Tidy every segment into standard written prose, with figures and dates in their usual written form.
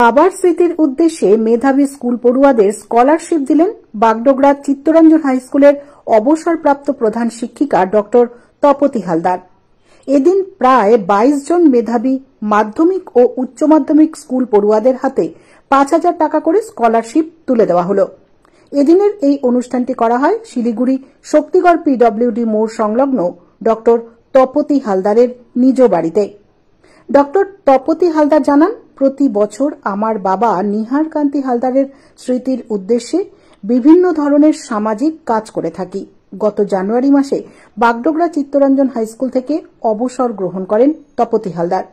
বাবার স্মৃতির উদ্দেশ্যে মেধাবী স্কুল পড়ুয়াদের স্কলারশিপ দিলেন বাগডোগরা চিত্তরঞ্জন হাই স্কুলের অবসরপ্রাপ্ত প্রধান শিক্ষিকা ডক্টর তপতী হালদার। এদিন প্রায় 22 জন মেধাবী মাধ্যমিক ও উচ্চ মাধ্যমিক স্কুল পড়ুয়াদের হাতে 5,000 টাকা করে স্কলারশিপ তুলে দেওয়া হল। এদিনের এই অনুষ্ঠানটি করা হয় শিলিগুড়ি শক্তিগড় পিডব্লিউডি মোড় সংলগ্ন ডক্টর তপতী হালদারের নিজ বাড়িতে। ডক্টর তপতী হালদার জানান, প্রতি বছর আমার বাবা নিহার কান্তি হালদারের স্মৃতির উদ্দেশ্যে বিভিন্ন ধরনের সামাজিক কাজ করে থাকি। গত জানুয়ারি মাসে বাগডোগরা চিত্তরঞ্জন হাই স্কুল থেকে অবসর গ্রহণ করেন তপতী হালদার।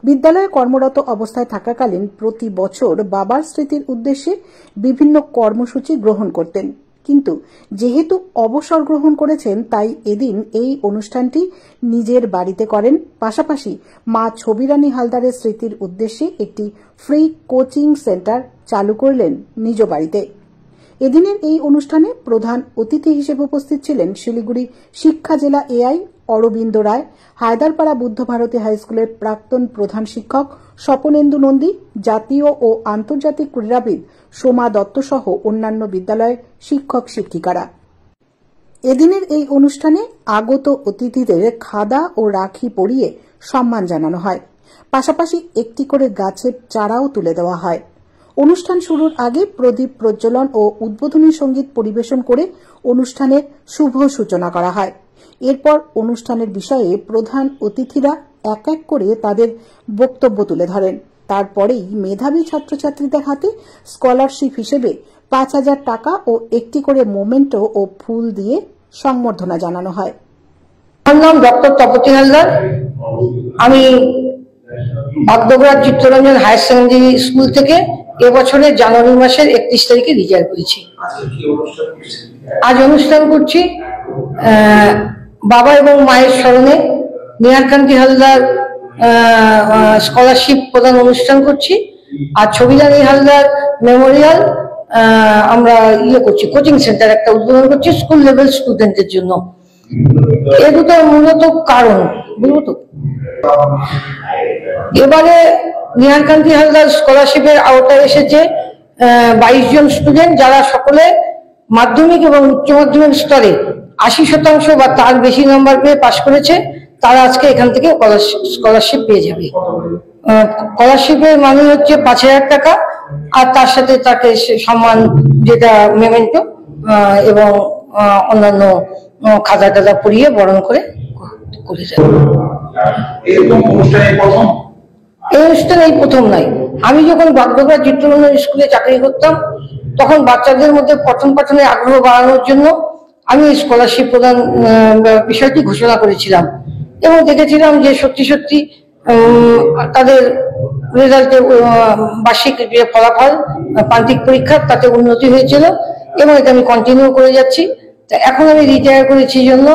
বিদ্যালয়ে কর্মরত অবস্থায় থাকাকালীন প্রতি বছর বাবার স্মৃতির উদ্দেশ্যে বিভিন্ন কর্মসূচি গ্রহণ করতেন, কিন্তু যেহেতু অবসর গ্রহণ করেছেন তাই এদিন এই অনুষ্ঠানটি নিজের বাড়িতে করেন। পাশাপাশি মা ছবিরানী হালদারের স্মৃতির উদ্দেশ্যে একটি ফ্রি কোচিং সেন্টার চালু করলেন নিজ বাড়িতে। এদিনের এই অনুষ্ঠানে প্রধান অতিথি হিসেবে উপস্থিত ছিলেন শিলিগুড়ি শিক্ষা জেলা এআই অরবিন্দ রায়, হায়দারপাড়া বুদ্ধ ভারতী হাই স্কুলের প্রাক্তন প্রধান শিক্ষক স্বপনেন্দু নন্দী, জাতীয় ও আন্তর্জাতিক ক্রীড়াবিদ সোমা দত্ত সহ অন্যান্য বিদ্যালয়ের শিক্ষক শিক্ষিকারা। এদিনের এই অনুষ্ঠানে আগত অতিথিদের খাদা ও রাখি পরিয়ে সম্মান জানানো হয়। পাশাপাশি একটি করে গাছের চারাও তুলে দেওয়া হয়। অনুষ্ঠান শুরুর আগে প্রদীপ প্রজ্বলন ও উদ্বোধনী সঙ্গীত পরিবেশন করে অনুষ্ঠানের শুভ সূচনা করা হয়। এরপর অনুষ্ঠানের বিষয়ে প্রধান অতিথিরা এক এক করে তাদের বক্তব্য তুলে ধরেন। তারপরেই মেধাবী ছাত্রছাত্রীদের হাতে স্কলারশিপ হিসেবে 5,000 টাকা ও একটি করে মোমেন্টো ও ফুল দিয়ে সংবর্ধনা জানানো হয়। আমার নাম ডক্টর তপতী হালদার। আমি Bagdogra Chittaranjan higher secondary school থেকে এবছরের জানুয়ারি মাসের 31 তারিখে রিটায়ার করেছি। আজ অনুষ্ঠান করছি বাবা এবং মায়ের স্মরণে নিহার কান্তি হালদার স্কলারশিপ প্রদান অনুষ্ঠান করছি। আর ছবিরানী হালদার মেমোরিয়াল আমরা করছি, কোচিং সেন্টার একটা উদ্বোধন করছি স্কুল লেভেল স্টুডেন্টদের জন্য। এ দুটো মূলত কারণ বলবো তো। এবারে নিহার কান্তি হালদার স্কলারশিপের আওতায় এসেছে 22 জন স্টুডেন্ট, যারা সকলে মাধ্যমিক এবং উচ্চ মাধ্যমিক স্তরে 80% বা তার বেশি নাম্বার পেয়ে পাশ করেছে। তারা আজকে এখান থেকে স্কলারশিপ পেয়ে যাবে। স্কলারশিপের মানে হচ্ছে 5,000 টাকা, আর তার সাথে তাকে সম্মান যেটা মেমেন্টো এবং অন্যান্য খাতা টাতা পরিয়ে বরণ করে যাবে। এই অনুষ্ঠান এই প্রথম নয়। আমি যখন বাগডোগরা চিত্তরঞ্জন স্কুলে চাকরি করতাম তখন বাচ্চাদের মধ্যে পঠন পাঠনের আগ্রহ বাড়ানোর জন্য আমি স্কলারশিপ প্রদান বিষয়টি ঘোষণা করেছিলাম এবং দেখেছিলাম যে সত্যি সত্যি তাদের রেজাল্টে বার্ষিক যে ফলাফল প্রান্তিক পরীক্ষা তাতে উন্নতি হয়েছিল এবং এটা আমি কন্টিনিউ করে যাচ্ছি। তা এখন আমি রিটায়ার করেছি জন্য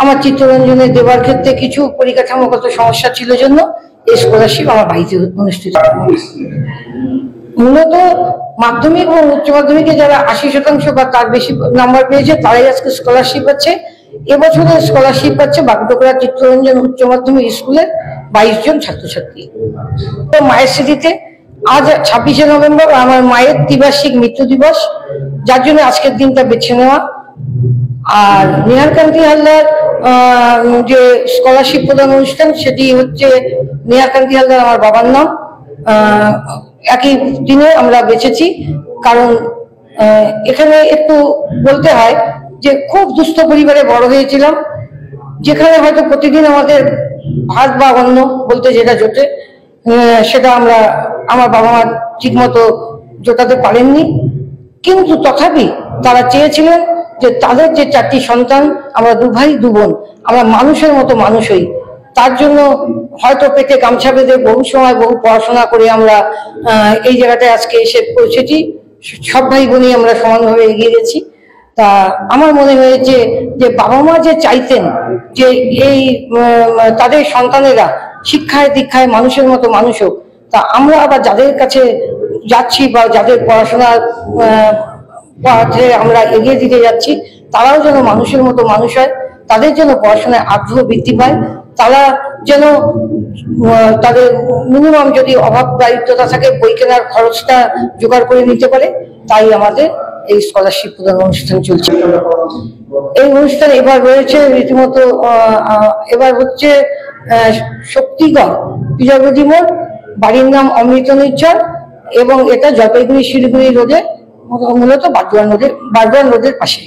আমার চিত্তরঞ্জনে দেওয়ার ক্ষেত্রে কিছু পরিকাঠামোগত সমস্যা ছিল জন্য এই স্কলারশিপ আমার বাড়িতে অনুষ্ঠিত। মূলত মাধ্যমিক এবং উচ্চ মাধ্যমিকে যারা 80% বা তার বেশি নাম্বার পেয়েছে তারাই আজকে স্কলারশিপ পাচ্ছে। এবছরের স্কলারশিপ পাচ্ছে বাগডোগরা চিত্তরঞ্জন উচ্চ মাধ্যমিক স্কুলের 22 জন ছাত্রছাত্রী। মায়ের স্মৃতিতে আজ 26শে নভেম্বর আমার মায়ের ত্রিবার্ষিক মৃত্যু দিবস, যার জন্য আজকের দিনটা বেছে নেওয়া। আর নিহার কান্তি হালদার যে স্কলারশিপ প্রদান অনুষ্ঠান সেটি হচ্ছে নিহার কান্তি হালদার আমার বাবার নাম। একই দিনে আমরা বেছেছি কারণ এখানে একটু বলতে হয় যে খুব দুস্থ পরিবারে বড় হয়েছিলাম, যেখানে হয়তো প্রতিদিন আমাদের ভাত বা অন্ন বলতে যেটা জোটে সেটা আমার বাবা মা ঠিক মতো জোটাতে পারেননি। কিন্তু তথাপি তারা চেয়েছিলেন যে তাদের যে 4টি সন্তান, আমরা 2 ভাই 2 বোন, আমরা মানুষের মতো মানুষ হই। তার জন্য হয়তো পেটে গামছা বেঁধে বহু সময় বহু পড়াশোনা করে আমরা এই জায়গাটায় আজকে এসে পৌঁছেছি। সব ভাই বোনই আমরা সমানভাবে এগিয়ে গেছি। তা আমার মনে হয়েছে যে বাবা মা যে চাইতেন যে এই তাদের সন্তানেরা শিক্ষায় দীক্ষায় মানুষের মতো মানুষ হোক, তা আমরা আবার যাদের কাছে যাচ্ছি বা যাদের পড়াশোনার পথে আমরা এগিয়ে দিতে যাচ্ছি তারাও যেন মানুষের মতো মানুষ হয়, তাদের যেন পড়াশোনায় আগ্রহ বৃদ্ধি পায়, তারা যেন তাদের মিনিমাম যদি অভাব দারিদ্রতা থাকে বই কেনার খরচটা জোগাড় করে নিতে পারে, তাই আমাদের এই স্কলারশিপ প্রদান অনুষ্ঠান চলছে। এই অনুষ্ঠান এবার রয়েছে রীতিমতো এবার হচ্ছে শক্তিগড় পিজাগতি মোড়, বাড়ির নাম অমৃত নির্ঝর, এবং এটা জলপাইগুড়ি শিলিগুড়ি রোডে, মূলত বাগদোয়ান রোডের পাশে।